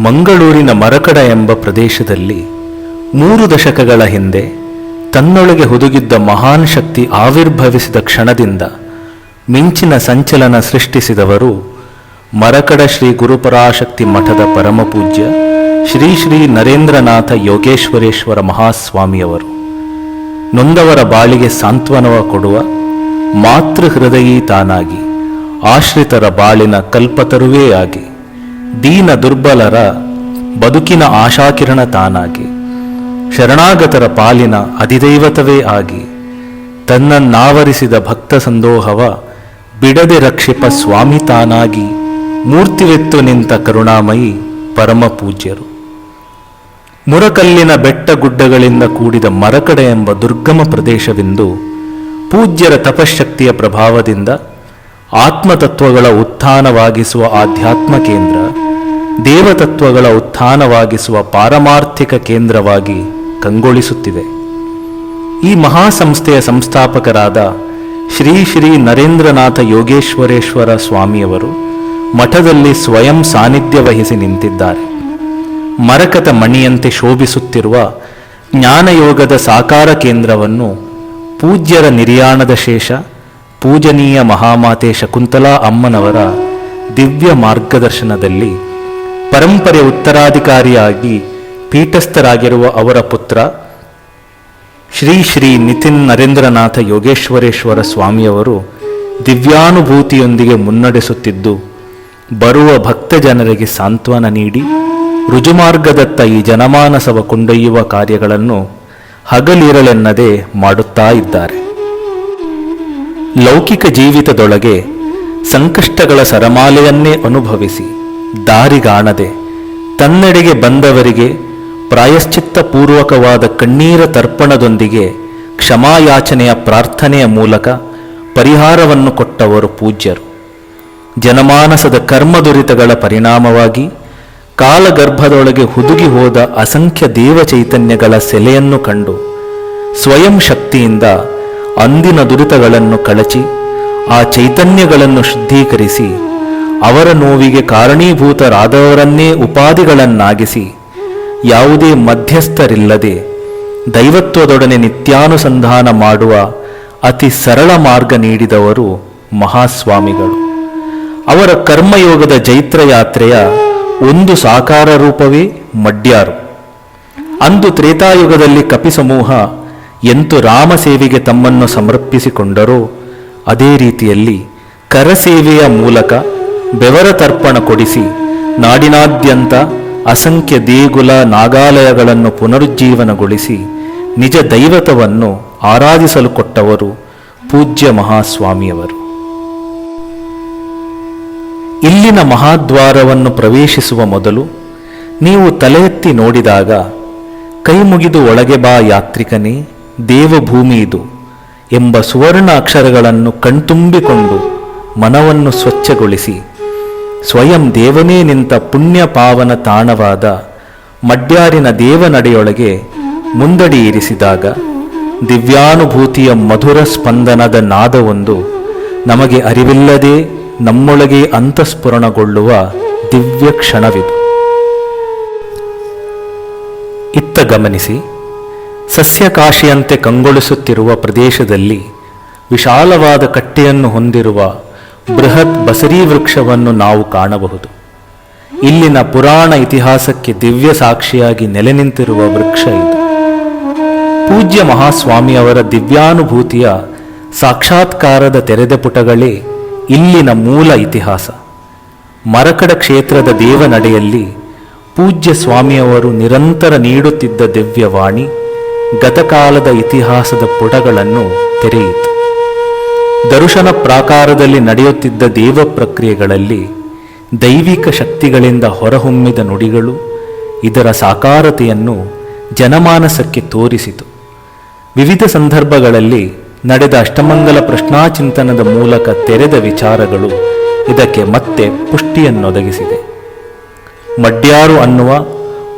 ಮಂಗಳೂರಿನ ಮರಕಡ ಎಂಬ ಪ್ರದೇಶದಲ್ಲಿ 3 ದಶಕಗಳ ಹಿಂದೆ ತನ್ನೊಳಗೆ ಹುದುಗಿದ್ದ ಮಹಾನ್ ಶಕ್ತಿ ಆವಿರ್ಭವಿಸಿದ ಕ್ಷಣದಿಂದ ಮಿಂಚಿನ ಸಂಚಲನ ಸೃಷ್ಟಿಸಿದವರು ಮರಕಡ ಶ್ರೀ ಗುರುಪರಾಶಕ್ತಿ ಮಠದ ಪರಮಪೂಜ್ಯ ಶ್ರೀ ಶ್ರೀ ನರೇಂದ್ರನಾಥ ಯೋಗೇಶ್ವರೇಶ್ವರ ಮಹಾಸ್ವಾಮಿಯವರು. ನೊಂದವರ ಬಾಳಿಗೆ ಸಾಂತ್ವನವ ಕೊಡುವ ಮಾತೃ ಹೃದಯೀ ತಾನಾಗಿ, ಆಶ್ರಿತರ ಬಾಳಿನ ಕಲ್ಪತರುವೇ ಆಗಿ, ದೀನ ದುರ್ಬಲರ ಬದುಕಿನ ಆಶಾಕಿರಣ ತಾನಾಗಿ, ಶರಣಾಗತರ ಪಾಲಿನ ಅಧಿದೈವತವೇ ಆಗಿ, ತನ್ನನ್ನಾವರಿಸಿದ ಭಕ್ತ ಸಂದೋಹವ ಬಿಡದೆ ರಕ್ಷಿಪ ಸ್ವಾಮಿ ತಾನಾಗಿ ಮೂರ್ತಿವೆತ್ತು ನಿಂತ ಕರುಣಾಮಯಿ ಪರಮ ಪೂಜ್ಯರು. ಮುರಕಲ್ಲಿನ ಬೆಟ್ಟ ಗುಡ್ಡಗಳಿಂದ ಕೂಡಿದ ಮರಕಡ ಎಂಬ ದುರ್ಗಮ ಪ್ರದೇಶವೆಂದು ಪೂಜ್ಯರ ತಪಶಕ್ತಿಯ ಪ್ರಭಾವದಿಂದ ಆತ್ಮತತ್ವಗಳ ಉತ್ಥಾನವಾಗಿಸುವ ಆಧ್ಯಾತ್ಮ ಕೇಂದ್ರ, ದೇವತತ್ವಗಳ ಉತ್ಥಾನವಾಗಿಸುವ ಪಾರಮಾರ್ಥಿಕ ಕೇಂದ್ರವಾಗಿ ಕಂಗೊಳಿಸುತ್ತಿದೆ. ಈ ಮಹಾಸಂಸ್ಥೆಯ ಸಂಸ್ಥಾಪಕರಾದ ಶ್ರೀ ಶ್ರೀ ನರೇಂದ್ರನಾಥ ಯೋಗೇಶ್ವರೇಶ್ವರ ಸ್ವಾಮಿಯವರು ಮಠದಲ್ಲಿ ಸ್ವಯಂ ಸಾನ್ನಿಧ್ಯ ವಹಿಸಿ ನಿಂತಿದ್ದಾರೆ. ಮರಕತ ಮಣಿಯಂತೆ ಶೋಭಿಸುತ್ತಿರುವ ಜ್ಞಾನಯೋಗದ ಸಾಕಾರ ಕೇಂದ್ರವನ್ನು ಪೂಜ್ಯರ ನಿರ್ಯಾಣದ ಶೇಷ ಪೂಜನೀಯ ಮಹಾಮಾತೆ ಶಕುಂತಲಾ ಅಮ್ಮನವರ ದಿವ್ಯ ಮಾರ್ಗದರ್ಶನದಲ್ಲಿ ಪರಂಪರೆ ಉತ್ತರಾಧಿಕಾರಿಯಾಗಿ ಪೀಠಸ್ಥರಾಗಿರುವ ಅವರ ಪುತ್ರ ಶ್ರೀ ಶ್ರೀ ನಿತಿನ್ ನರೇಂದ್ರನಾಥ ಯೋಗೇಶ್ವರೇಶ್ವರ ಸ್ವಾಮಿಯವರು ದಿವ್ಯಾನುಭೂತಿಯೊಂದಿಗೆ ಮುನ್ನಡೆಸುತ್ತಿದ್ದು, ಬರುವ ಭಕ್ತ ಜನರಿಗೆ ಸಾಂತ್ವನ ನೀಡಿ ರುಜುಮಾರ್ಗದತ್ತ ಈ ಜನಮಾನಸವ ಕೊಂಡೊಯ್ಯುವ ಕಾರ್ಯಗಳನ್ನು ಹಗಲಿರಳೆನ್ನದೆ ಮಾಡುತ್ತಾ ಇದ್ದಾರೆ. ಲೌಕಿಕ ಜೀವಿತದೊಳಗೆ ಸಂಕಷ್ಟಗಳ ಸರಮಾಲೆಯನ್ನೇ ಅನುಭವಿಸಿ ದಾರಿಗಾಣದೆ ತನ್ನೆಡೆಗೆ ಬಂದವರಿಗೆ ಪ್ರಾಯಶ್ಚಿತ್ತ ಪೂರ್ವಕವಾದ ಕಣ್ಣೀರ ತರ್ಪಣದೊಂದಿಗೆ ಕ್ಷಮಾಯಾಚನೆಯ ಪ್ರಾರ್ಥನೆಯ ಮೂಲಕ ಪರಿಹಾರವನ್ನು ಕೊಟ್ಟವರು ಪೂಜ್ಯರು. ಜನಮಾನಸದ ಕರ್ಮದುರಿತಗಳ ಪರಿಣಾಮವಾಗಿ ಕಾಲಗರ್ಭದೊಳಗೆ ಹುದುಗಿ ಹೋದ ಅಸಂಖ್ಯ ದೇವಚೈತನ್ಯಗಳ ಸೆಲೆಯನ್ನು ಕಂಡು ಸ್ವಯಂ ಶಕ್ತಿಯಿಂದ ಅಂದಿನ ದುರಿತಗಳನ್ನು ಕಳಚಿ ಆ ಚೈತನ್ಯಗಳನ್ನು ಶುದ್ಧೀಕರಿಸಿ ಅವರ ನೋವಿಗೆ ಕಾರಣೀಭೂತರಾದವರನ್ನೇ ಉಪಾಧಿಗಳನ್ನಾಗಿಸಿ ಯಾವುದೇ ಮಧ್ಯಸ್ಥರಿಲ್ಲದೆ ದೈವತ್ವದೊಡನೆ ನಿತ್ಯಾನುಸಂಧಾನ ಮಾಡುವ ಅತಿ ಸರಳ ಮಾರ್ಗ ನೀಡಿದವರು ಮಹಾಸ್ವಾಮಿಗಳು. ಅವರ ಕರ್ಮಯೋಗದ ಜೈತ್ರಯಾತ್ರೆಯ ಒಂದು ಸಾಕಾರ ರೂಪವೇ ಮಡ್ಯಾರು. ಅಂದು ತ್ರೇತಾಯುಗದಲ್ಲಿ ಕಪಿಸಮೂಹ ಎಂತು ರಾಮಸೇವೆಗೆ ತಮ್ಮನ್ನು ಸಮರ್ಪಿಸಿಕೊಂಡರೋ ಅದೇ ರೀತಿಯಲ್ಲಿ ಕರಸೇವೆಯ ಮೂಲಕ ಬೆವರ ತರ್ಪಣ ಕೊಡಿಸಿ ನಾಡಿನಾದ್ಯಂತ ಅಸಂಖ್ಯ ದೇಗುಲ ನಾಗಾಲಯಗಳನ್ನು ಪುನರುಜ್ಜೀವನಗೊಳಿಸಿ ನಿಜ ದೈವತವನ್ನು ಆರಾಧಿಸಲು ಕೊಟ್ಟವರು ಪೂಜ್ಯ ಮಹಾಸ್ವಾಮಿಯವರು. ಇಲ್ಲಿನ ಮಹಾದ್ವಾರವನ್ನು ಪ್ರವೇಶಿಸುವ ಮೊದಲು ನೀವು ತಲೆ ಎತ್ತಿ ನೋಡಿದಾಗ ಕೈ ಮುಗಿದು ಒಳಗೆ ಬಾ ಯಾತ್ರಿಕನೇ, ದೇವಭೂಮಿ ಇದು ಎಂಬ ಸುವರ್ಣ ಅಕ್ಷರಗಳನ್ನು ಕಣ್ತುಂಬಿಕೊಂಡು ಮನವನ್ನು ಸ್ವಚ್ಛಗೊಳಿಸಿ ಸ್ವಯಂ ದೇವನೇ ನಿಂತ ಪುಣ್ಯ ಪಾವನ ತಾಣವಾದ ಮಡ್ಯಾರಿನ ದೇವನಡೆಯೊಳಗೆ ಮುಂದಡಿ ಇರಿಸಿದಾಗ ದಿವ್ಯಾನುಭೂತಿಯ ಮಧುರ ಸ್ಪಂದನದ ನಾದವೊಂದು ನಮಗೆ ಅರಿವಿಲ್ಲದೆ ನಮ್ಮೊಳಗೆ ಅಂತಸ್ಫುರಣಗೊಳ್ಳುವ ದಿವ್ಯ ಕ್ಷಣವಿದು. ಇತ್ತ ಗಮನಿಸಿ, ಸಸ್ಯಕಾಶಿಯಂತೆ ಕಂಗೊಳಿಸುತ್ತಿರುವ ಪ್ರದೇಶದಲ್ಲಿ ವಿಶಾಲವಾದ ಕಟ್ಟೆಯನ್ನು ಹೊಂದಿರುವ ಬೃಹತ್ ಬಸರೀ ವೃಕ್ಷವನ್ನು ನಾವು ಕಾಣಬಹುದು. ಇಲ್ಲಿನ ಪುರಾಣ ಇತಿಹಾಸಕ್ಕೆ ದಿವ್ಯ ಸಾಕ್ಷಿಯಾಗಿ ನೆಲೆ ನಿಂತಿರುವ ವೃಕ್ಷ ಇದು. ಪೂಜ್ಯ ಮಹಾಸ್ವಾಮಿಯವರ ದಿವ್ಯಾನುಭೂತಿಯ ಸಾಕ್ಷಾತ್ಕಾರದ ತೆರೆದ ಪುಟಗಳೇ ಇಲ್ಲಿನ ಮೂಲ ಇತಿಹಾಸ. ಮರಕಡ ಕ್ಷೇತ್ರದ ದೇವನಡೆಯಲ್ಲಿ ಪೂಜ್ಯ ಸ್ವಾಮಿಯವರು ನಿರಂತರ ನೀಡುತ್ತಿದ್ದ ದಿವ್ಯವಾಣಿ ಗತಕಾಲದ ಇತಿಹಾಸದ ಪುಟಗಳನ್ನು ತೆರೆಯಿತು. ದರ್ಶನ ಪ್ರಾಕಾರದಲ್ಲಿ ನಡೆಯುತ್ತಿದ್ದ ದೇವ ಪ್ರಕ್ರಿಯೆಗಳಲ್ಲಿ ದೈವಿಕ ಶಕ್ತಿಗಳಿಂದ ಹೊರಹೊಮ್ಮಿದ ನುಡಿಗಳು ಇದರ ಸಾಕಾರತೆಯನ್ನು ಜನಮಾನಸಕ್ಕೆ ತೋರಿಸಿತು. ವಿವಿಧ ಸಂದರ್ಭಗಳಲ್ಲಿ ನಡೆದ ಅಷ್ಟಮಂಗಲ ಪ್ರಶ್ನಾಚಿಂತನದ ಮೂಲಕ ತೆರೆದ ವಿಚಾರಗಳು ಇದಕ್ಕೆ ಮತ್ತೆ ಪುಷ್ಟಿಯನ್ನೊದಗಿಸಿದೆ. ಮಡ್ಯಾರು ಅನ್ನುವ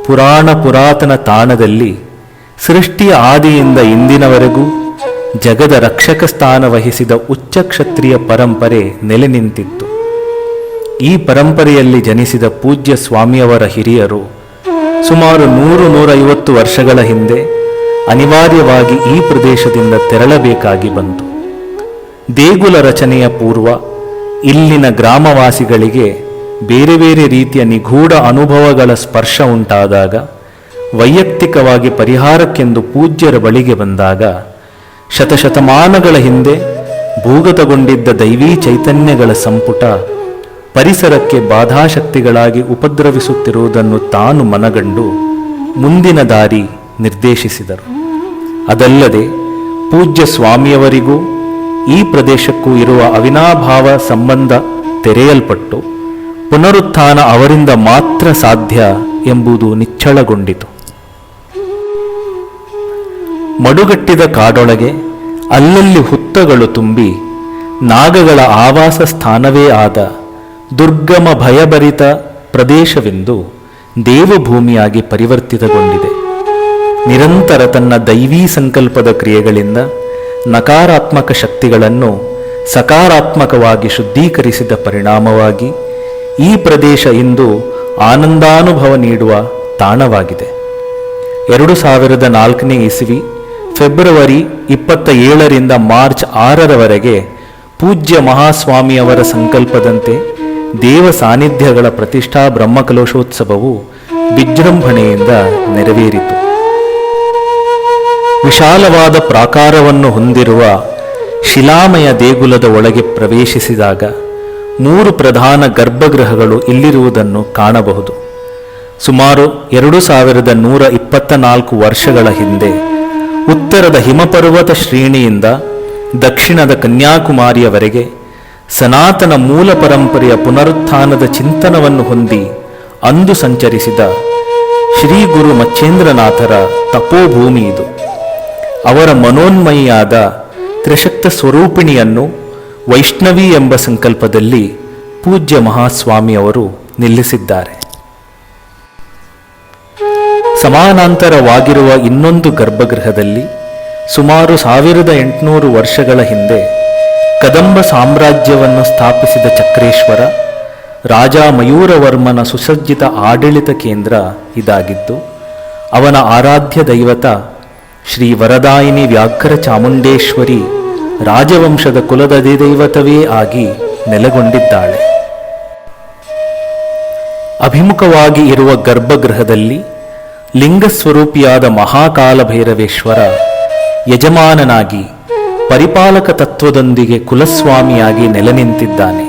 ಪುರಾತನ ತಾಣದಲ್ಲಿ ಸೃಷ್ಟಿಯ ಆದಿಯಿಂದ ಇಂದಿನವರೆಗೂ ಜಗದ ರಕ್ಷಕ ಸ್ಥಾನ ವಹಿಸಿದ ಉಚ್ಚ ಕ್ಷತ್ರಿಯ ಪರಂಪರೆ ನೆಲೆ ನಿಂತಿತ್ತು. ಈ ಪರಂಪರೆಯಲ್ಲಿ ಜನಿಸಿದ ಪೂಜ್ಯ ಸ್ವಾಮಿಯವರ ಹಿರಿಯರು ಸುಮಾರು 100-150 ವರ್ಷಗಳ ಹಿಂದೆ ಅನಿವಾರ್ಯವಾಗಿ ಈ ಪ್ರದೇಶದಿಂದ ತೆರಳಬೇಕಾಗಿ ಬಂತು. ದೇಗುಲ ರಚನೆಯ ಪೂರ್ವ ಇಲ್ಲಿನ ಗ್ರಾಮವಾಸಿಗಳಿಗೆ ಬೇರೆ ಬೇರೆ ರೀತಿಯ ನಿಗೂಢ ಅನುಭವಗಳ ಸ್ಪರ್ಶ ಉಂಟಾದಾಗ, ವೈಯಕ್ತಿಕವಾಗಿ ಪರಿಹಾರಕ್ಕೆಂದು ಪೂಜ್ಯರ ಬಳಿಗೆ ಬಂದಾಗ, ಶತಶತಮಾನಗಳ ಹಿಂದೆ ಭೂಗತಗೊಂಡಿದ್ದ ದೈವೀ ಚೈತನ್ಯಗಳ ಸಂಪುಟ ಪರಿಸರಕ್ಕೆ ಬಾಧಾಶಕ್ತಿಗಳಾಗಿ ಉಪದ್ರವಿಸುತ್ತಿರುವುದನ್ನು ತಾನು ಮನಗಂಡು ಮುಂದಿನ ದಾರಿ ನಿರ್ದೇಶಿಸಿದರು. ಅದಲ್ಲದೆ ಪೂಜ್ಯ ಸ್ವಾಮಿಯವರಿಗೂ ಈ ಪ್ರದೇಶಕ್ಕೂ ಇರುವ ಅವಿನಾಭಾವ ಸಂಬಂಧ ತೆರೆಯಲ್ಪಟ್ಟು ಪುನರುತ್ಥಾನ ಅವರಿಂದ ಮಾತ್ರ ಸಾಧ್ಯ ಎಂಬುದು ನಿಚ್ಚಳಗೊಂಡಿತು. ಮಡುಗಟ್ಟಿದ ಕಾಡೊಳಗೆ ಅಲ್ಲಲ್ಲಿ ಹುತ್ತಗಳು ತುಂಬಿ ನಾಗಗಳ ಆವಾಸ ಸ್ಥಾನವೇ ಆದ ದುರ್ಗಮ ಭಯಭರಿತ ಪ್ರದೇಶವೆಂದು ದೇವಭೂಮಿಯಾಗಿ ಪರಿವರ್ತಿತಗೊಂಡಿದೆ. ನಿರಂತರ ತನ್ನ ದೈವೀ ಸಂಕಲ್ಪದ ಕ್ರಿಯೆಗಳಿಂದ ನಕಾರಾತ್ಮಕ ಶಕ್ತಿಗಳನ್ನು ಸಕಾರಾತ್ಮಕವಾಗಿ ಶುದ್ಧೀಕರಿಸಿದ ಪರಿಣಾಮವಾಗಿ ಈ ಪ್ರದೇಶ ಇಂದು ಆನಂದಾನುಭವ ನೀಡುವ ತಾಣವಾಗಿದೆ. 2004 ಇಸವಿ ಫೆಬ್ರವರಿ 27ರಿಂದ ಮಾರ್ಚ್ 6ರವರೆಗೆ ಪೂಜ್ಯ ಮಹಾಸ್ವಾಮಿಯವರ ಸಂಕಲ್ಪದಂತೆ ದೇವ ಸಾನ್ನಿಧ್ಯಗಳ ಪ್ರತಿಷ್ಠಾ ಬ್ರಹ್ಮಕಲಶೋತ್ಸವವು ವಿಜೃಂಭಣೆಯಿಂದ ನೆರವೇರಿತು. ವಿಶಾಲವಾದ ಪ್ರಾಕಾರವನ್ನು ಹೊಂದಿರುವ ಶಿಲಾಮಯ ದೇಗುಲದ ಒಳಗೆ ಪ್ರವೇಶಿಸಿದಾಗ 3 ಪ್ರಧಾನ ಗರ್ಭಗೃಹಗಳು ಇಲ್ಲಿರುವುದನ್ನು ಕಾಣಬಹುದು. ಸುಮಾರು 2124 ವರ್ಷಗಳ ಹಿಂದೆ ಉತ್ತರದ ಹಿಮಪರ್ವತ ಶ್ರೇಣಿಯಿಂದ ದಕ್ಷಿಣದ ಕನ್ಯಾಕುಮಾರಿಯವರೆಗೆ ಸನಾತನ ಮೂಲ ಪರಂಪರೆಯ ಪುನರುತ್ಥಾನದ ಚಿಂತನವನ್ನು ಹೊಂದಿ ಅಂದು ಸಂಚರಿಸಿದ ಶ್ರೀ ಗುರು ಮಚ್ಚೇಂದ್ರನಾಥರ ತಪೋಭೂಮಿ ಇದು. ಅವರ ಮನೋನ್ಮಯಿಯಾದ ತ್ರಿಶಕ್ತ ಸ್ವರೂಪಿಣಿಯನ್ನು ವೈಷ್ಣವಿ ಎಂಬ ಸಂಕಲ್ಪದಲ್ಲಿ ಪೂಜ್ಯ ಮಹಾಸ್ವಾಮಿಯವರು ನಿಲ್ಲಿಸಿದ್ದಾರೆ. ಸಮಾನಾಂತರವಾಗಿರುವ ಇನ್ನೊಂದು ಗರ್ಭಗೃಹದಲ್ಲಿ ಸುಮಾರು 1800 ವರ್ಷಗಳ ಹಿಂದೆ ಕದಂಬ ಸಾಮ್ರಾಜ್ಯವನ್ನು ಸ್ಥಾಪಿಸಿದ ಚಕ್ರೇಶ್ವರ ರಾಜ ಮಯೂರವರ್ಮನ ಸುಸಜ್ಜಿತ ಆಡಳಿತ ಕೇಂದ್ರ ಇದಾಗಿದ್ದು, ಅವನ ಆರಾಧ್ಯ ದೈವತ ಶ್ರೀ ವರದಾಯಿನಿ ವ್ಯಾಘ್ರ ಚಾಮುಂಡೇಶ್ವರಿ ರಾಜವಂಶದ ಕುಲದ ದೈವತವೇ ಆಗಿ ನೆಲೆಗೊಂಡಿದ್ದಾಳೆ. ಅಭಿಮುಖವಾಗಿ ಇರುವ ಗರ್ಭಗೃಹದಲ್ಲಿ ಲಿಂಗಸ್ವರೂಪಿಯಾದ ಮಹಾಕಾಲಭೈರವೇಶ್ವರ ಯಜಮಾನನಾಗಿ ಪರಿಪಾಲಕ ತತ್ವದೊಂದಿಗೆ ಕುಲಸ್ವಾಮಿಯಾಗಿ ನೆಲೆ ನಿಂತಿದ್ದಾನೆ.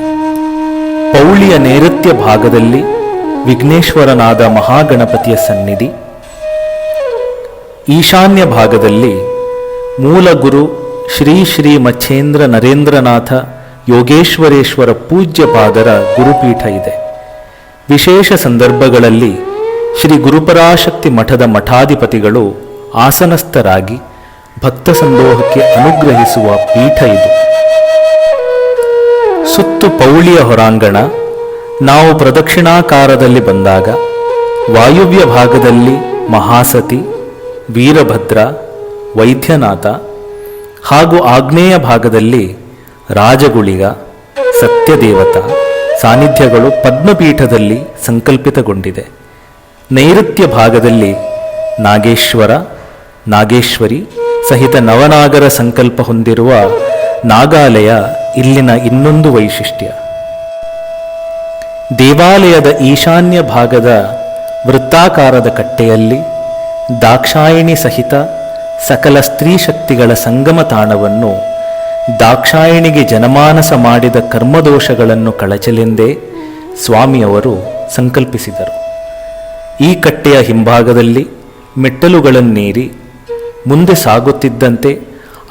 ಪೌಳಿಯ ನೈಋತ್ಯ ಭಾಗದಲ್ಲಿ ವಿಘ್ನೇಶ್ವರನಾದ ಮಹಾಗಣಪತಿಯ ಸನ್ನಿಧಿ, ಈಶಾನ್ಯ ಭಾಗದಲ್ಲಿ ಮೂಲ ಗುರು ಶ್ರೀ ಶ್ರೀ ಮಚ್ಚೇಂದ್ರ ನರೇಂದ್ರನಾಥ ಯೋಗೇಶ್ವರೇಶ್ವರ ಪೂಜ್ಯ ಪಾದರ ಗುರುಪೀಠ ಇದೆ. ವಿಶೇಷ ಸಂದರ್ಭಗಳಲ್ಲಿ ಶ್ರೀ ಗುರುಪರಾಶಕ್ತಿ ಮಠದ ಮಠಾಧಿಪತಿಗಳು ಆಸನಸ್ಥರಾಗಿ ಭಕ್ತ ಸಂದೋಹಕ್ಕೆ ಅನುಗ್ರಹಿಸುವ ಪೀಠ ಇದು. ಸುತ್ತು ಪೌಳಿಯ ಹೊರಾಂಗಣ. ನಾವು ಪ್ರದಕ್ಷಿಣಾಕಾರದಲ್ಲಿ ಬಂದಾಗ ವಾಯುವ್ಯ ಭಾಗದಲ್ಲಿ ಮಹಾಸತಿ, ವೀರಭದ್ರ, ವೈದ್ಯನಾಥ ಹಾಗೂ ಆಗ್ನೇಯ ಭಾಗದಲ್ಲಿ ರಾಜಗುಳಿಗ, ಸತ್ಯದೇವತ ಸಾನ್ನಿಧ್ಯಗಳು ಪದ್ಮಪೀಠದಲ್ಲಿ ಸಂಕಲ್ಪಿತಗೊಂಡಿದೆ. ನೈಋತ್ಯ ಭಾಗದಲ್ಲಿ ನಾಗೇಶ್ವರ, ನಾಗೇಶ್ವರಿ ಸಹಿತ ನವನಾಗರ ಸಂಕಲ್ಪ ಹೊಂದಿರುವ ನಾಗಾಲಯ ಇಲ್ಲಿನ ಇನ್ನೊಂದು ವೈಶಿಷ್ಟ್ಯ. ದೇವಾಲಯದ ಈಶಾನ್ಯ ಭಾಗದ ವೃತ್ತಾಕಾರದ ಕಟ್ಟೆಯಲ್ಲಿ ದಾಕ್ಷಾಯಿಣಿ ಸಹಿತ ಸಕಲ ಸ್ತ್ರೀ ಶಕ್ತಿಗಳ ಸಂಗಮ ತಾಣವನ್ನು ದಾಕ್ಷಾಯಿಣಿಗೆ ಜನಮಾನಸ ಮಾಡಿದ ಕರ್ಮದೋಷಗಳನ್ನು ಕಳಚಲೆಂದೇ ಸ್ವಾಮಿಯವರು ಸಂಕಲ್ಪಿಸಿದರು. ಈ ಕಟ್ಟೆಯ ಹಿಂಭಾಗದಲ್ಲಿ ಮೆಟ್ಟಲುಗಳನ್ನೇರಿ ಮುಂದೆ ಸಾಗುತ್ತಿದ್ದಂತೆ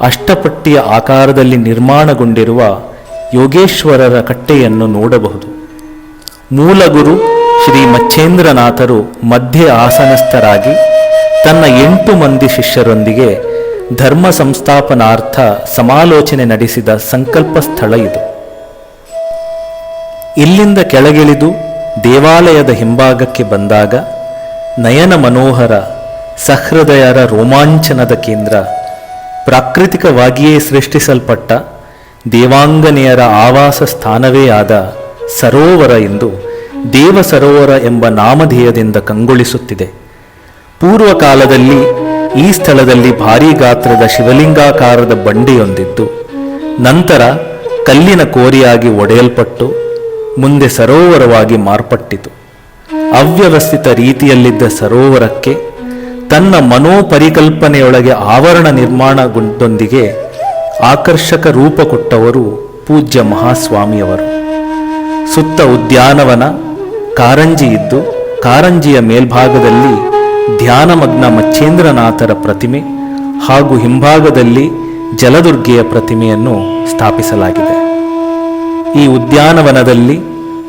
ಅಷ್ಟಪಟ್ಟಿಯ ಆಕಾರದಲ್ಲಿ ನಿರ್ಮಾಣಗೊಂಡಿರುವ ಯೋಗೇಶ್ವರರ ಕಟ್ಟೆಯನ್ನು ನೋಡಬಹುದು. ಮೂಲಗುರು ಶ್ರೀ ಮಚ್ಚೇಂದ್ರನಾಥರು ಮಧ್ಯೆ ಆಸನಸ್ಥರಾಗಿ ತನ್ನ 8 ಮಂದಿ ಶಿಷ್ಯರೊಂದಿಗೆ ಧರ್ಮ ಸಂಸ್ಥಾಪನಾರ್ಥ ಸಮಾಲೋಚನೆ ನಡೆಸಿದ ಸಂಕಲ್ಪ ಸ್ಥಳ ಇದು. ಇಲ್ಲಿಂದ ಕೆಳಗಿಳಿದು ದೇವಾಲಯದ ಹಿಂಭಾಗಕ್ಕೆ ಬಂದಾಗ ನಯನ ಮನೋಹರ ಸಹೃದಯರ ರೋಮಾಂಚನದ ಕೇಂದ್ರ, ಪ್ರಾಕೃತಿಕವಾಗಿಯೇ ಸೃಷ್ಟಿಸಲ್ಪಟ್ಟ ದೇವಾಂಗನೆಯರ ಆವಾಸ ಸ್ಥಾನವೇ ಆದ ಸರೋವರ ಎಂದು ದೇವ ಸರೋವರ ಎಂಬ ನಾಮಧೇಯದಿಂದ ಕಂಗೊಳಿಸುತ್ತಿದೆ. ಪೂರ್ವಕಾಲದಲ್ಲಿ ಈ ಸ್ಥಳದಲ್ಲಿ ಭಾರೀ ಗಾತ್ರದ ಶಿವಲಿಂಗಾಕಾರದ ಬಂಡೆಯೊಂದಿದ್ದು, ನಂತರ ಕಲ್ಲಿನ ಕೋರಿಯಾಗಿ ಒಡೆಯಲ್ಪಟ್ಟು ಮುಂದೆ ಸರೋವರವಾಗಿ ಮಾರ್ಪಟ್ಟಿತು. ಅವ್ಯವಸ್ಥಿತ ರೀತಿಯಲ್ಲಿದ್ದ ಸರೋವರಕ್ಕೆ ತನ್ನ ಮನೋಪರಿಕಲ್ಪನೆಯೊಳಗೆ ಆವರಣ ನಿರ್ಮಾಣಗೊಂಡೊಂದಿಗೆ ಆಕರ್ಷಕ ರೂಪ ಕೊಟ್ಟವರು ಪೂಜ್ಯ ಮಹಾಸ್ವಾಮಿಯವರು. ಸುತ್ತ ಉದ್ಯಾನವನ, ಕಾರಂಜಿ ಇದ್ದು, ಕಾರಂಜಿಯ ಮೇಲ್ಭಾಗದಲ್ಲಿ ಧ್ಯಾನಮಗ್ನ ಮಚ್ಚೇಂದ್ರನಾಥರ ಪ್ರತಿಮೆ ಹಾಗೂ ಹಿಂಭಾಗದಲ್ಲಿ ಜಲದುರ್ಗೆಯ ಪ್ರತಿಮೆಯನ್ನು ಸ್ಥಾಪಿಸಲಾಗಿದೆ. ಈ ಉದ್ಯಾನವನದಲ್ಲಿ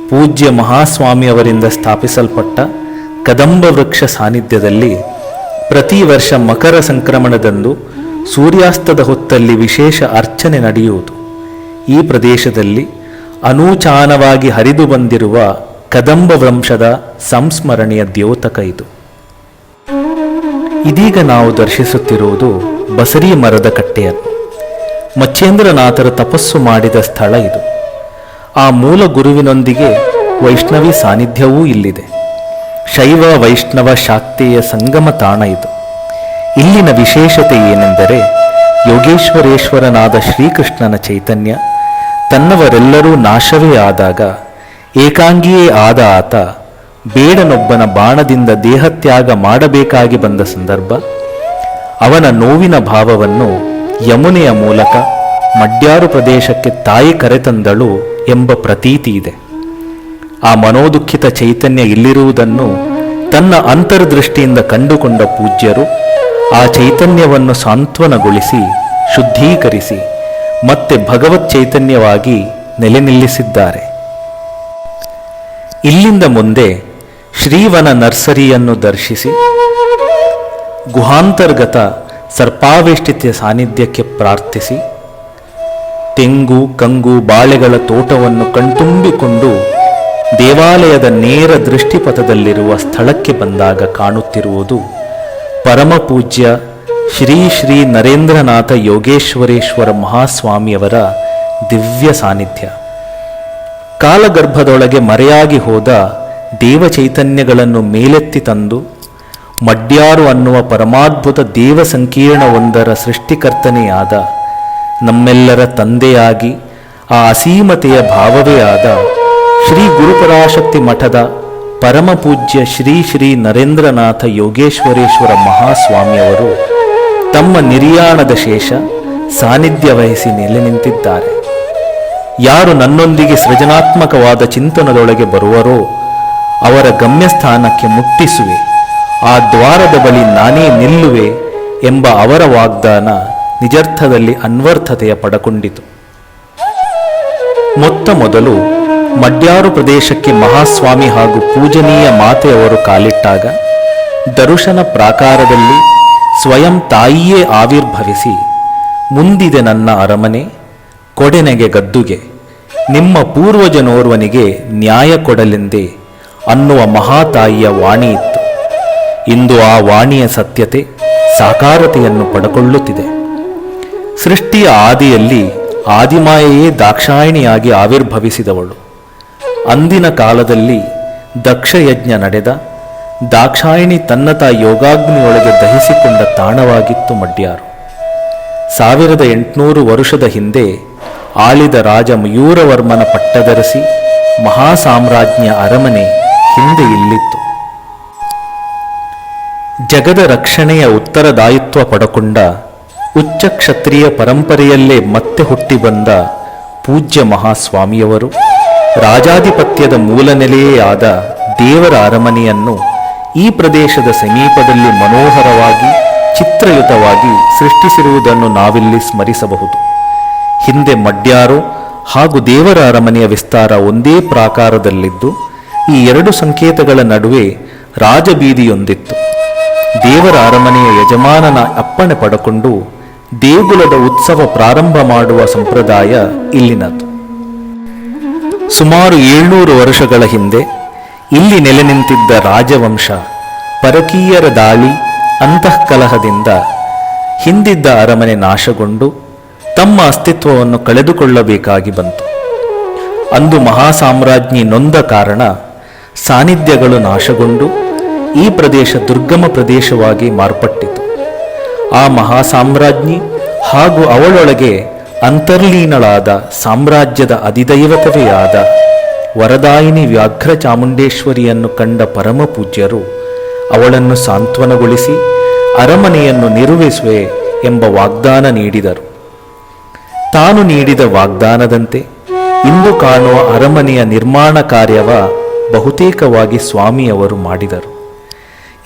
ಪೂಜ್ಯ ಮಹಾಸ್ವಾಮಿಯವರಿಂದ ಸ್ಥಾಪಿಸಲ್ಪಟ್ಟ ಕದಂಬ ವೃಕ್ಷ ಸಾನ್ನಿಧ್ಯದಲ್ಲಿ ಪ್ರತಿ ವರ್ಷ ಮಕರ ಸಂಕ್ರಮಣದಂದು ಸೂರ್ಯಾಸ್ತದ ಹೊತ್ತಲ್ಲಿ ವಿಶೇಷ ಅರ್ಚನೆ ನಡೆಯುವುದು. ಈ ಪ್ರದೇಶದಲ್ಲಿ ಅನೂಚಾನವಾಗಿ ಹರಿದು ಬಂದಿರುವ ಕದಂಬ ವಂಶದ ಸಂಸ್ಮರಣೆಯ ದ್ಯೋತಕ ಇದು. ಇದೀಗ ನಾವು ದರ್ಶಿಸುತ್ತಿರುವುದು ಬಸರಿ ಮರದ ಕಟ್ಟೆಯನ್ನು. ಮಚ್ಚೇಂದ್ರನಾಥರು ತಪಸ್ಸು ಮಾಡಿದ ಸ್ಥಳ ಇದು. ಆ ಮೂಲ ಗುರುವಿನೊಂದಿಗೆ ವೈಷ್ಣವಿ ಸಾನ್ನಿಧ್ಯವೂ ಇಲ್ಲಿದೆ. ಶೈವ ವೈಷ್ಣವ ಶಾಕ್ತೇಯ ಸಂಗಮ ತಾಣ ಇದು. ಇಲ್ಲಿನ ವಿಶೇಷತೆ ಏನೆಂದರೆ, ಯೋಗೇಶ್ವರೇಶ್ವರನಾದ ಶ್ರೀಕೃಷ್ಣನ ಚೈತನ್ಯ ತನ್ನವರೆಲ್ಲರೂ ನಾಶವೇ ಆದಾಗ ಏಕಾಂಗಿಯೇ ಆದ ಆತ ಬೇಡನೊಬ್ಬನ ಬಾಣದಿಂದ ದೇಹತ್ಯಾಗ ಮಾಡಬೇಕಾಗಿ ಬಂದ ಸಂದರ್ಭ, ಅವನ ನೋವಿನ ಭಾವವನ್ನು ಯಮುನೆಯ ಮೂಲಕ ಮಡ್ಯಾರು ಪ್ರದೇಶಕ್ಕೆ ತಾಯಿ ಕರೆತಂದಳು ಎಂಬ ಪ್ರತೀತಿ ಇದೆ. ಆ ಮನೋದುಃಖಿತ ಚೈತನ್ಯ ಇಲ್ಲಿರುವುದನ್ನು ತನ್ನ ಅಂತರ್ದೃಷ್ಟಿಯಿಂದ ಕಂಡುಕೊಂಡ ಪೂಜ್ಯರು ಆ ಚೈತನ್ಯವನ್ನು ಸಾಂತ್ವನಗೊಳಿಸಿ ಶುದ್ಧೀಕರಿಸಿ ಮತ್ತೆ ಭಗವತ್ ಚೈತನ್ಯವಾಗಿ ನೆಲೆ ನಿಲ್ಲಿಸಿದ್ದಾರೆ. ಇಲ್ಲಿಂದ ಮುಂದೆ ಶ್ರೀವನ ನರ್ಸರಿಯನ್ನು ದರ್ಶಿಸಿ ಗುಹಾಂತರ್ಗತ ಸರ್ಪಾವೇಷ್ಟಿತ ಸಾನ್ನಿಧ್ಯಕ್ಕೆ ಪ್ರಾರ್ಥಿಸಿ ತೆಂಗು ಕಂಗು ಬಾಳೆಗಳ ತೋಟವನ್ನು ಕಣ್ತುಂಬಿಕೊಂಡು ದೇವಾಲಯದ ನೇರ ದೃಷ್ಟಿಪಥದಲ್ಲಿರುವ ಸ್ಥಳಕ್ಕೆ ಬಂದಾಗ ಕಾಣುತ್ತಿರುವುದು ಪರಮಪೂಜ್ಯ ಶ್ರೀ ಶ್ರೀ ನರೇಂದ್ರನಾಥ ಯೋಗೇಶ್ವರೇಶ್ವರ ಮಹಾಸ್ವಾಮಿಯವರ ದಿವ್ಯ ಸಾನ್ನಿಧ್ಯ. ಕಾಲಗರ್ಭದೊಳಗೆ ಮರೆಯಾಗಿ ಹೋದ ದೇವಚೈತನ್ಯಗಳನ್ನು ಮೇಲೆತ್ತಿ ತಂದು ಮಡ್ಯಾರು ಅನ್ನುವ ಪರಮಾದ್ಭುತ ದೇವ ಸಂಕೀರ್ಣವೊಂದರ ಸೃಷ್ಟಿಕರ್ತನೆಯಾದ ನಮ್ಮೆಲ್ಲರ ತಂದೆಯಾಗಿ ಆ ಅಸೀಮತೆಯ ಭಾವವೇ ಆದ ಶ್ರೀ ಗುರುಪರಾಶಕ್ತಿ ಮಠದ ಪರಮಪೂಜ್ಯ ಶ್ರೀ ಶ್ರೀ ನರೇಂದ್ರನಾಥ ಯೋಗೇಶ್ವರೇಶ್ವರ ಮಹಾಸ್ವಾಮಿಯವರು ತಮ್ಮ ನಿರ್ಯಾಣದ ಶೇಷ ಸಾನ್ನಿಧ್ಯ ವಹಿಸಿ ನೆಲೆ ನಿಂತಿದ್ದಾರೆ. ಯಾರು ನನ್ನೊಂದಿಗೆ ಸೃಜನಾತ್ಮಕವಾದ ಚಿಂತನದೊಳಗೆ ಬರುವರೋ ಅವರ ಗಮ್ಯಸ್ಥಾನಕ್ಕೆ ಮುಟ್ಟಿಸುವೆ, ಆ ದ್ವಾರದ ಬಳಿ ನಾನೇ ನಿಲ್ಲುವೆ ಎಂಬ ಅವರ ವಾಗ್ದಾನ ನಿಜರ್ಥದಲ್ಲಿ ಅನ್ವರ್ಥತೆಯ ಪಡಕೊಂಡಿತು. ಮೊತ್ತ ಮೊದಲು ಮಡ್ಯಾರು ಪ್ರದೇಶಕ್ಕೆ ಮಹಾಸ್ವಾಮಿ ಹಾಗೂ ಪೂಜನೀಯ ಮಾತೆಯವರು ಕಾಲಿಟ್ಟಾಗ ದರುಶನ ಪ್ರಾಕಾರದಲ್ಲಿ ಸ್ವಯಂ ತಾಯಿಯೇ ಆವಿರ್ಭವಿಸಿ, ಮುಂದಿದೆ ನನ್ನ ಅರಮನೆ, ಕೊಡೆನೆಗೆ ಗದ್ದುಗೆ, ನಿಮ್ಮ ಪೂರ್ವಜನೋರ್ವನಿಗೆ ನ್ಯಾಯ ಕೊಡಲೆಂದೇ ಅನ್ನುವ ಮಹಾತಾಯಿಯ ವಾಣಿ ಇತ್ತು. ಇಂದು ಆ ವಾಣಿಯ ಸತ್ಯತೆ ಸಾಕಾರತೆಯನ್ನು ಪಡಕೊಳ್ಳುತ್ತಿದೆ. ಸೃಷ್ಟಿಯ ಆದಿಯಲ್ಲಿ ಆದಿಮಾಯೆಯೇ ದಾಕ್ಷಾಯಿಣಿಯಾಗಿ ಆವಿರ್ಭವಿಸಿದವಳು. ಅಂದಿನ ಕಾಲದಲ್ಲಿ ದಕ್ಷಯಜ್ಞ ನಡೆದ ದಾಕ್ಷಾಯಿಣಿ ತನ್ನತ ಯೋಗಾಗ್ನಿಯೊಳಗೆ ದಹಿಸಿಕೊಂಡ ತಾಣವಾಗಿತ್ತು ಮಡ್ಯಾರು. 1800 ವರುಷದ ಹಿಂದೆ ಆಳಿದ ರಾಜ ಮಯೂರವರ್ಮನ ಪಟ್ಟದರಸಿ ಮಹಾಸಾಮ್ರಾಜ್ಞ ಅರಮನೆ ಹಿಂದೆ ಇಲ್ಲಿತ್ತು. ಜಗದ ರಕ್ಷಣೆಯ ಉತ್ತರದಾಯಿತ್ವ ಪಡಕೊಂಡ ಉಚ್ಚ ಕ್ಷತ್ರಿಯ ಪರಂಪರೆಯಲ್ಲೇ ಮತ್ತೆ ಹುಟ್ಟಿ ಬಂದ ಪೂಜ್ಯ ಮಹಾಸ್ವಾಮಿಯವರು ರಾಜಾಧಿಪತ್ಯದ ಮೂಲನೆಲೆಯೇ ಆದ ದೇವರ ಅರಮನೆಯನ್ನು ಈ ಪ್ರದೇಶದ ಸಮೀಪದಲ್ಲಿ ಮನೋಹರವಾಗಿ ಚಿತ್ರಯುತವಾಗಿ ಸೃಷ್ಟಿಸಿರುವುದನ್ನು ನಾವಿಲ್ಲಿ ಸ್ಮರಿಸಬಹುದು. ಹಿಂದೆ ಮಡ್ಯಾರು ಹಾಗೂ ದೇವರ ಅರಮನೆಯ ವಿಸ್ತಾರ ಒಂದೇ ಪ್ರಾಕಾರದಲ್ಲಿದ್ದು ಈ ಎರಡು ಸಂಕೇತಗಳ ನಡುವೆ ರಾಜಬೀದಿಯೊಂದಿತ್ತು. ದೇವರ ಅರಮನೆಯ ಯಜಮಾನನ ಅಪ್ಪಣೆ ಪಡಕೊಂಡು ದೇಗುಲದ ಉತ್ಸವ ಪ್ರಾರಂಭ ಮಾಡುವ ಸಂಪ್ರದಾಯ ಇಲ್ಲಿನದು. ಸುಮಾರು 700 ವರ್ಷಗಳ ಹಿಂದೆ ಇಲ್ಲಿ ನೆಲೆ ನಿಂತಿದ್ದ ರಾಜವಂಶ ಪರಕೀಯರ ದಾಳಿ ಅಂತಃಕಲಹದಿಂದ ಹಿಂದಿದ್ದ ಅರಮನೆ ನಾಶಗೊಂಡು ತಮ್ಮ ಅಸ್ತಿತ್ವವನ್ನು ಕಳೆದುಕೊಳ್ಳಬೇಕಾಗಿ ಬಂತು. ಅಂದು ಮಹಾಸಾಮ್ರಾಜ್ಞಿ ನೊಂದ ಕಾರಣ ಸಾನ್ನಿಧ್ಯಗಳು ನಾಶಗೊಂಡು ಈ ಪ್ರದೇಶ ದುರ್ಗಮ ಪ್ರದೇಶವಾಗಿ ಮಾರ್ಪಟ್ಟಿತು. ಆ ಮಹಾಸಾಮ್ರಾಜ್ಞಿ ಹಾಗೂ ಅವಳೊಳಗೆ ಅಂತರ್ಲೀನಳಾದ ಸಾಮ್ರಾಜ್ಯದ ಅಧಿದೈವತವೇ ಆದ ವರದಾಯಿನಿ ವ್ಯಾಘ್ರ ಚಾಮುಂಡೇಶ್ವರಿಯನ್ನು ಕಂಡ ಪರಮಪೂಜ್ಯರು ಅವಳನ್ನು ಸಾಂತ್ವನಗೊಳಿಸಿ ಅರಮನೆಯನ್ನು ನಿರ್ವಹಿಸುವೆ ಎಂಬ ವಾಗ್ದಾನ ನೀಡಿದರು. ತಾನು ನೀಡಿದ ವಾಗ್ದಾನದಂತೆ ಇಂದು ಕಾಣುವ ಅರಮನೆಯ ನಿರ್ಮಾಣ ಕಾರ್ಯವ ಬಹುತೇಕವಾಗಿ ಸ್ವಾಮಿಯವರು ಮಾಡಿದರು.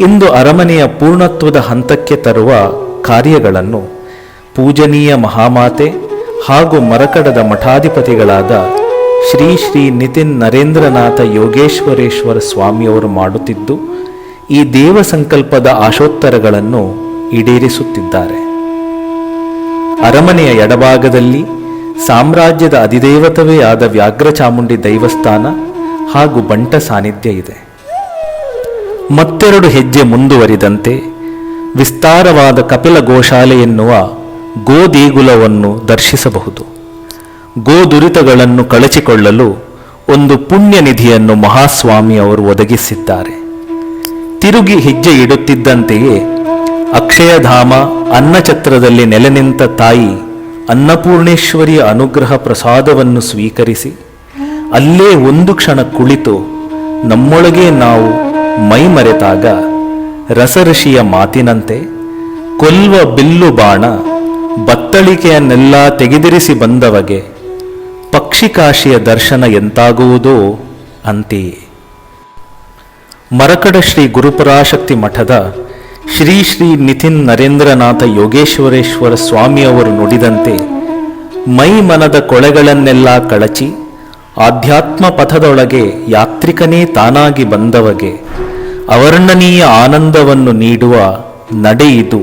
ಇಂದು ಅರಮನೆಯ ಪೂರ್ಣತ್ವದ ಹಂತಕ್ಕೆ ತರುವ ಕಾರ್ಯಗಳನ್ನು ಪೂಜನೀಯ ಮಹಾಮಾತೆ ಹಾಗೂ ಮರಕಡದ ಮಠಾಧಿಪತಿಗಳಾದ ಶ್ರೀ ಶ್ರೀ ನಿತಿನ್ ನರೇಂದ್ರನಾಥ ಯೋಗೇಶ್ವರೇಶ್ವರ ಸ್ವಾಮಿಯವರು ಮಾಡುತ್ತಿದ್ದು ಈ ದೇವ ಸಂಕಲ್ಪದ ಆಶೋತ್ತರಗಳನ್ನು ಈಡೇರಿಸುತ್ತಿದ್ದಾರೆ. ಅರಮನೆಯ ಎಡಭಾಗದಲ್ಲಿ ಸಾಮ್ರಾಜ್ಯದ ಅಧಿದೇವತವೇ ಆದ ವ್ಯಾಘ್ರಚಾಮುಂಡಿ ದೈವಸ್ಥಾನ ಹಾಗೂ ಬಂಟ ಸಾನ್ನಿಧ್ಯ ಇದೆ. ಮತ್ತೆರಡು ಹೆಜ್ಜೆ ಮುಂದುವರಿದಂತೆ ವಿಸ್ತಾರವಾದ ಕಪಿಲ ಗೋಶಾಲೆ ಎನ್ನುವ ಗೋದೇಗುಲವನ್ನು ದರ್ಶಿಸಬಹುದು. ಗೋದುರಿತಗಳನ್ನು ಕಳಚಿಕೊಳ್ಳಲು ಒಂದು ಪುಣ್ಯ ನಿಧಿಯನ್ನು ಮಹಾಸ್ವಾಮಿಯವರು ಒದಗಿಸಿದ್ದಾರೆ. ತಿರುಗಿ ಹೆಜ್ಜೆ ಇಡುತ್ತಿದ್ದಂತೆಯೇ ಅಕ್ಷಯಧಾಮ ಅನ್ನಛತ್ರದಲ್ಲಿ ನೆಲೆ ನಿಂತ ತಾಯಿ ಅನ್ನಪೂರ್ಣೇಶ್ವರಿಯ ಅನುಗ್ರಹ ಪ್ರಸಾದವನ್ನು ಸ್ವೀಕರಿಸಿ ಅಲ್ಲೇ ಒಂದು ಕ್ಷಣ ಕುಳಿತು ನಮ್ಮೊಳಗೆ ನಾವು ಮೈಮರೆತಾಗ ರಸಋಷಿಯ ಮಾತಿನಂತೆ ಕೊಲ್ವ ಬಿಲ್ಲು ಬಾಣ ಬತ್ತಳಿಕೆಯನ್ನೆಲ್ಲ ತೆಗೆದಿರಿಸಿ ಬಂದವಗೆ ಪಕ್ಷಿಕಾಶಿಯ ದರ್ಶನ ಎಂತಾಗುವುದೋ ಅಂತೆಯೇ. ಮರಕಡ ಶ್ರೀ ಗುರುಪರಾಶಕ್ತಿ ಮಠದ ಶ್ರೀ ಶ್ರೀ ನಿತಿನ್ ನರೇಂದ್ರನಾಥ ಯೋಗೇಶ್ವರೇಶ್ವರ ಸ್ವಾಮಿಯವರು ನುಡಿದಂತೆ ಮೈ ಮನದ ಕೊಳೆಗಳನ್ನೆಲ್ಲ ಕಳಚಿ ಆಧ್ಯಾತ್ಮ ಪಥದೊಳಗೆ ಯಾತ್ರಿಕನೇ ತಾನಾಗಿ ಬಂದವಗೆ ಅವರ್ಣನೀಯ ಆನಂದವನ್ನು ನೀಡುವ ನಡೆಯಿದು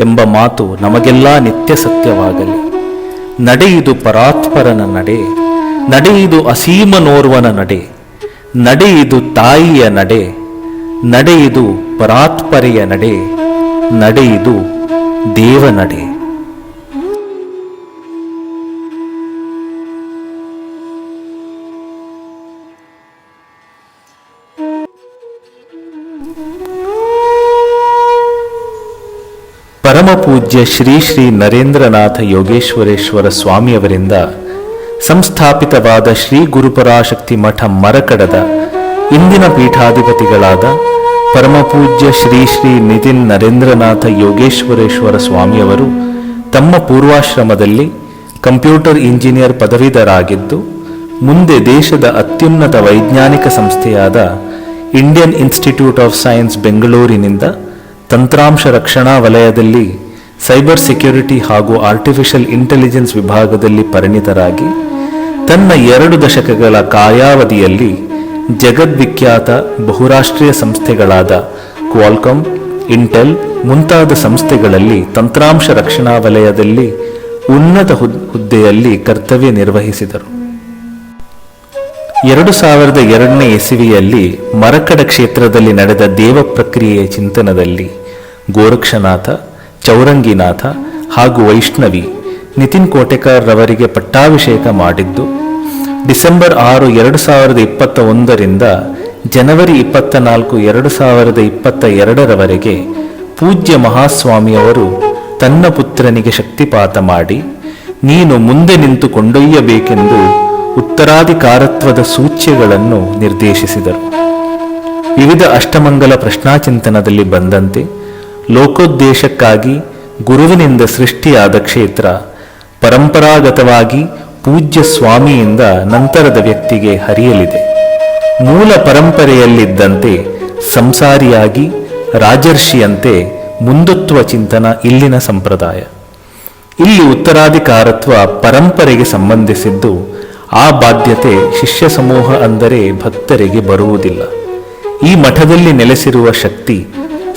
ಎಂಬ ಮಾತು ನಮಗೆಲ್ಲ ನಿತ್ಯ ಸತ್ಯವಾಗಲಿ. ನಡೆಯಿದು ಪರಾತ್ಪರನ ನಡೆ, ನಡೆಯಿದು ಅಸೀಮನೋರ್ವನ ನಡೆ, ನಡೆಯಿದು ತಾಯಿಯ ನಡೆ, ನಡೆಯಿದು ಪರಾತ್ಪರೆಯ ನಡೆ, ನಡೆಯಿದು ದೇವ ನಡೆ. ಪರಮಪೂಜ್ಯ ಶ್ರೀ ಶ್ರೀ ನರೇಂದ್ರನಾಥ ಯೋಗೇಶ್ವರೇಶ್ವರ ಸ್ವಾಮಿಯವರಿಂದ ಸಂಸ್ಥಾಪಿತವಾದ ಶ್ರೀ ಗುರುಪರಾಶಕ್ತಿ ಮಠ ಮರಕಡದ ಇಂದಿನ ಪೀಠಾಧಿಪತಿಗಳಾದ ಪರಮಪೂಜ್ಯ ಶ್ರೀ ಶ್ರೀ ನಿತಿನ್ ನರೇಂದ್ರನಾಥ ಯೋಗೇಶ್ವರೇಶ್ವರ ಸ್ವಾಮಿಯವರು ತಮ್ಮ ಪೂರ್ವಾಶ್ರಮದಲ್ಲಿ ಕಂಪ್ಯೂಟರ್ ಇಂಜಿನಿಯರ್ ಪದವೀಧರಾಗಿದ್ದು ಮುಂದೆ ದೇಶದ ಅತ್ಯುನ್ನತ ವೈಜ್ಞಾನಿಕ ಸಂಸ್ಥೆಯಾದ ಇಂಡಿಯನ್ ಇನ್ಸ್ಟಿಟ್ಯೂಟ್ ಆಫ್ ಸೈನ್ಸ್ ಬೆಂಗಳೂರಿನಿಂದ ತಂತ್ರಾಂಶ ರಕ್ಷಣಾ ವಲಯದಲ್ಲಿ ಸೈಬರ್ ಸೆಕ್ಯುರಿಟಿ ಹಾಗೂ ಆರ್ಟಿಫಿಷಿಯಲ್ ಇಂಟೆಲಿಜೆನ್ಸ್ ವಿಭಾಗದಲ್ಲಿ ಪರಿಣಿತರಾಗಿ ತನ್ನ 2 ದಶಕಗಳ ಕಾಲಾವಧಿಯಲ್ಲಿ ಜಗದ್ವಿಖ್ಯಾತ ಬಹುರಾಷ್ಟ್ರೀಯ ಸಂಸ್ಥೆಗಳಾದ ಕ್ವಾಲ್ಕಾಮ್, ಇಂಟೆಲ್ ಮುಂತಾದ ಸಂಸ್ಥೆಗಳಲ್ಲಿ ತಂತ್ರಾಂಶ ರಕ್ಷಣಾ ವಲಯದಲ್ಲಿ ಉನ್ನತ ಹುದ್ದೆಯಲ್ಲಿ ಕರ್ತವ್ಯ ನಿರ್ವಹಿಸಿದರು. 2002ನೇ ಇಸವಿಯಲ್ಲಿ ಮರಕಡ ಕ್ಷೇತ್ರದಲ್ಲಿ ನಡೆದ ದೇವ ಪ್ರಕ್ರಿಯೆಯ ಚಿಂತನದಲ್ಲಿ ಗೋರಕ್ಷನಾಥ, ಚೌರಂಗಿನಾಥ ಹಾಗೂ ವೈಷ್ಣವಿ ನಿತಿನ್ ಕೋಟೆಕಾರ್ ರವರಿಗೆ ಪಟ್ಟಾಭಿಷೇಕ ಮಾಡಿದ್ದು ಡಿಸೆಂಬರ್ 6, 2021ರಿಂದ ಜನವರಿ 24, 2022ರವರೆಗೆ ಪೂಜ್ಯ ಮಹಾಸ್ವಾಮಿಯವರು ತನ್ನ ಪುತ್ರನಿಗೆ ಶಕ್ತಿಪಾತ ಮಾಡಿ ನೀನು ಮುಂದೆ ನಿಂತು ಕೊಂಡೊಯ್ಯಬೇಕೆಂದು ಉತ್ತರಾಧಿಕಾರತ್ವದ ಸೂಚ್ಯಗಳನ್ನು ನಿರ್ದೇಶಿಸಿದರು. ವಿವಿಧ ಅಷ್ಟಮಂಗಲ ಪ್ರಶ್ನಾಚಿಂತನದಲ್ಲಿ ಬಂದಂತೆ ಲೋಕೋದ್ದೇಶಕ್ಕಾಗಿ ಗುರುವಿನಿಂದ ಸೃಷ್ಟಿಯಾದ ಕ್ಷೇತ್ರ ಪರಂಪರಾಗತವಾಗಿ ಪೂಜ್ಯ ಸ್ವಾಮಿಯಿಂದ ನಂತರದ ವ್ಯಕ್ತಿಗೆ ಹರಿಯಲಿದೆ. ಮೂಲ ಪರಂಪರೆಯಲ್ಲಿದ್ದಂತೆ ಸಂಸಾರಿಯಾಗಿ ರಾಜರ್ಷಿಯಂತೆ ಮುಂದತ್ವ ಚಿಂತನ ಇಲ್ಲಿನ ಸಂಪ್ರದಾಯ. ಇಲ್ಲಿ ಉತ್ತರಾಧಿಕಾರತ್ವ ಪರಂಪರೆಗೆ ಸಂಬಂಧಿಸಿದ್ದು ಆ ಬಾಧ್ಯತೆ ಶಿಷ್ಯ ಸಮೂಹ ಅಂದರೆ ಭಕ್ತರಿಗೆ ಬರುವುದಿಲ್ಲ. ಈ ಮಠದಲ್ಲಿ ನೆಲೆಸಿರುವ ಶಕ್ತಿ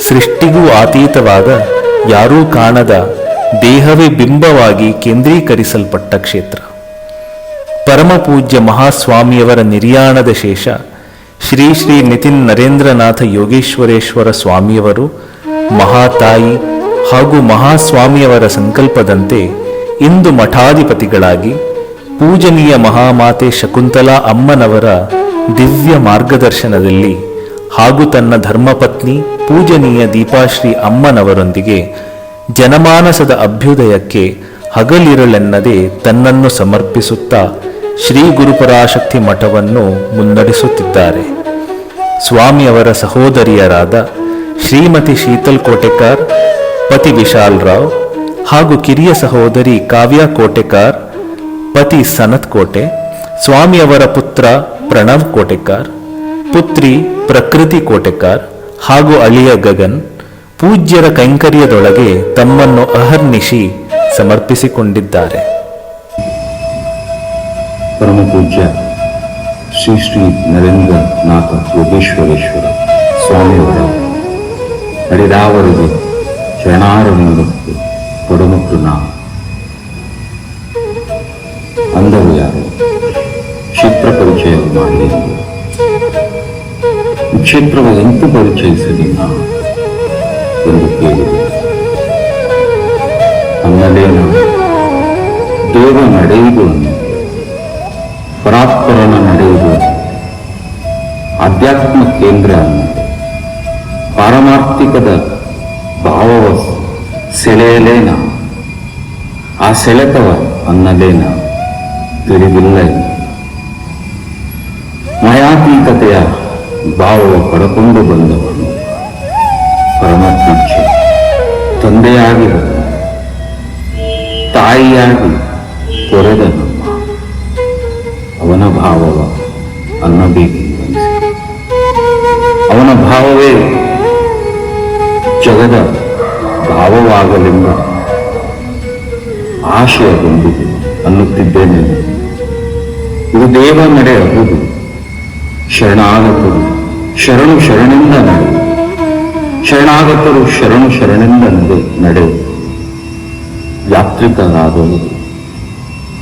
ಸೃಷ್ಟಿಗೂ ಅತೀತವಾದ ಯಾರೂ ಕಾಣದ ದೇಹವೇ ಬಿಂಬವಾಗಿ ಕೇಂದ್ರೀಕರಿಸಲ್ಪಟ್ಟ ಕ್ಷೇತ್ರ. ಪರಮಪೂಜ್ಯ ಮಹಾಸ್ವಾಮಿಯವರ ನಿರ್ಯಾಣದ ಶೇಷ ಶ್ರೀ ಶ್ರೀ ನಿತಿನ್ ನರೇಂದ್ರನಾಥ ಯೋಗೇಶ್ವರೇಶ್ವರ ಸ್ವಾಮಿಯವರು ಮಹಾತಾಯಿ ಹಾಗೂ ಮಹಾಸ್ವಾಮಿಯವರ ಸಂಕಲ್ಪದಂತೆ ಇಂದು ಮಠಾಧಿಪತಿಗಳಾಗಿ ಪೂಜನೀಯ ಮಹಾಮಾತೆ ಶಕುಂತಲಾ ಅಮ್ಮನವರ ದಿವ್ಯ ಮಾರ್ಗದರ್ಶನದಲ್ಲಿ ಹಾಗೂ ತನ್ನ ಧರ್ಮಪತ್ನಿ ಪೂಜನೀಯ ದೀಪಾಶ್ರೀ ಅಮ್ಮನವರೊಂದಿಗೆ ಜನಮಾನಸದ ಅಭ್ಯುದಯಕ್ಕೆ ಹಗಲಿರುಳೆನ್ನದೆ ತನ್ನನ್ನು ಸಮರ್ಪಿಸುತ್ತಾ ಶ್ರೀ ಗುರುಪರಾಶಕ್ತಿ ಮಠವನ್ನು ಮುನ್ನಡೆಸುತ್ತಿದ್ದಾರೆ. ಸ್ವಾಮಿಯವರ ಸಹೋದರಿಯರಾದ ಶ್ರೀಮತಿ ಶೀತಲ್ ಕೋಟೆಕಾರ್, ಪತಿ ವಿಶಾಲ್ ರಾವ್ ಹಾಗೂ ಕಿರಿಯ ಸಹೋದರಿ ಕಾವ್ಯ ಕೋಟೆಕಾರ್, ಪತಿ ಸನತ್ ಕೋಟೆ, ಸ್ವಾಮಿಯವರ ಪುತ್ರ ಪ್ರಣವ್ ಕೋಟೆಕಾರ್, ಪುತ್ರಿ ಪ್ರಕೃತಿ ಕೋಟೆಕಾರ್ ಹಾಗೂ ಅಳಿಯ ಗಗನ್ ಪೂಜ್ಯರ ಕೈಂಕರ್ಯದೊಳಗೆ ತಮ್ಮನ್ನು ಅಹರ್ನಿಶಿ ಸಮರ್ಪಿಸಿಕೊಂಡಿದ್ದಾರೆ. ಪರಮ ಪೂಜ್ಯ ಶ್ರೀ ಶ್ರೀ ನರೇಂದ್ರನಾಥ ಯೋಗೇಶ್ವರೇಶ್ವರ ಸ್ವಾಮಿಯವರ ನಡೆದಾವರಿಗೆ ಶರಣಾರವಿಂದಕ್ಕೆ ಕೊಡಮುಟ್ಟು ನಾವು. ಅಂದರು ಯಾರು ಕ್ಷೇತ್ರ ಪರಿಚಯ ಮಾಡಿ ಕ್ಷೇತ್ರವ ಎಂತು ಪರಿಚಯಿಸಲಿ ನಾವು ಎಂದು ಕೇಳಿದೆ. ಅನ್ನಲೇನು ದೇವ ನಡೆಯುವುದು, ಪರಾತ್ಪರನ ನಡೆಯುವುದು, ಆಧ್ಯಾತ್ಮ ಕೇಂದ್ರ ಅನ್ನೋದು, ಪಾರಮಾರ್ಥಿಕದ ಭಾವವ ಸೆಳೆಯಲೇನ, ಆ ಸೆಳೆತವ ಅನ್ನಲೇನ ತಿಳಿದಿಲ್ಲ. ಮಾಯಾತೀತತೆಯ ಭಾವವ ಪಡಕೊಂಡು ಬಂದವನು ಪರಮಾತ್ಮಕ್ಕೆ ತಂದೆಯಾಗಿ ತಾಯಿಯಾಗಿ ತೊರೆದ ನಮ್ಮ ಅವನ ಭಾವವ ಅನ್ನಬೇಕೆಂದು ಅವನ ಭಾವವೇ ಜಗದ ಭಾವವಾಗಲೆಂಬ ಆಶಯದೊಂದಿಗೆ ಅನ್ನುತ್ತಿದ್ದೇನೆ. ಇದು ದೇವ ನಡೆ ಅಹುದು, ಶರಣಾಗತರು ಶರಣು ಶರಣೆಂದ ನಡೆ, ಶರಣಾಗತರು ಶರಣು ಶರಣೆಂದ ನಡೆ. ಯಾತ್ರಿಕರಾದವರು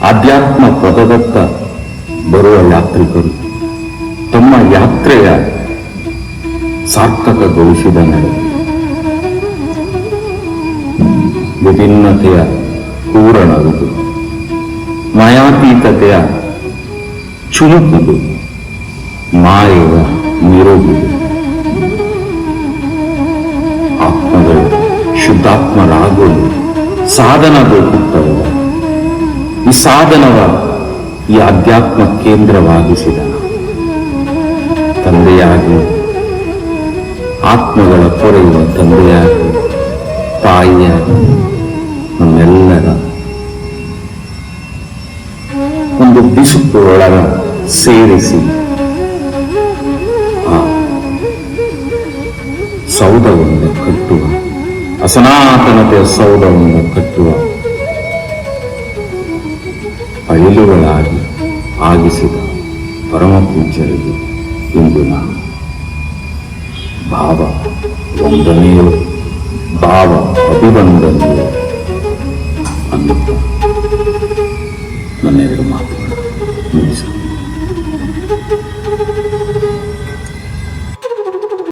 ಆಧ್ಯಾತ್ಮ ಪದದತ್ತ ಬರುವ ಯಾತ್ರಿಕರು ತಮ್ಮ ಯಾತ್ರೆಯ ಸಾರ್ಥಕಗೊಳಿಸಿದ ನಡೆ. ವಿಭಿನ್ನತೆಯ ಪೂರಣವಿದು, ಮಾಯಾತೀತತೆಯ ಚುರುಕುದು, ಮಾಯವ ನಿರೋಗಿದು. ಆತ್ಮಗಳು ಶುದ್ಧಾತ್ಮರಾಗಲು ಸಾಧನ ಬೇಕಿತ್ತವಲ್ಲ. ಈ ಸಾಧನವ ಈ ಅಧ್ಯಾತ್ಮ ಕೇಂದ್ರವಾಗಿಸಿದ ತಂದೆಯಾಗಿ, ಆತ್ಮಗಳ ಪೊರೆಯುವ ತಂದೆಯಾಗಿ, ತಾಯಿಯಾಗಿ ನಮ್ಮೆಲ್ಲರ ಒಂದು ಬಿಸುಕು ಒಳಗ ಸೇರಿಸಿ ಆ ಸೌಧವನ್ನು ಕಟ್ಟುವ, ಅಸನಾತನತೆಯ ಸೌಧವನ್ನು ಕಟ್ಟುವ ಅಳಿಲುಗಳಾಗಿ ಆಗಿಸಿದ ಪರಮ ಪೂಜ್ಯರಿಗೆ ಇಂದು ನಾನು ಭಾವ ವಂದನೆಯು, ಭಾವ ಅಭಿವಂದನೆಯು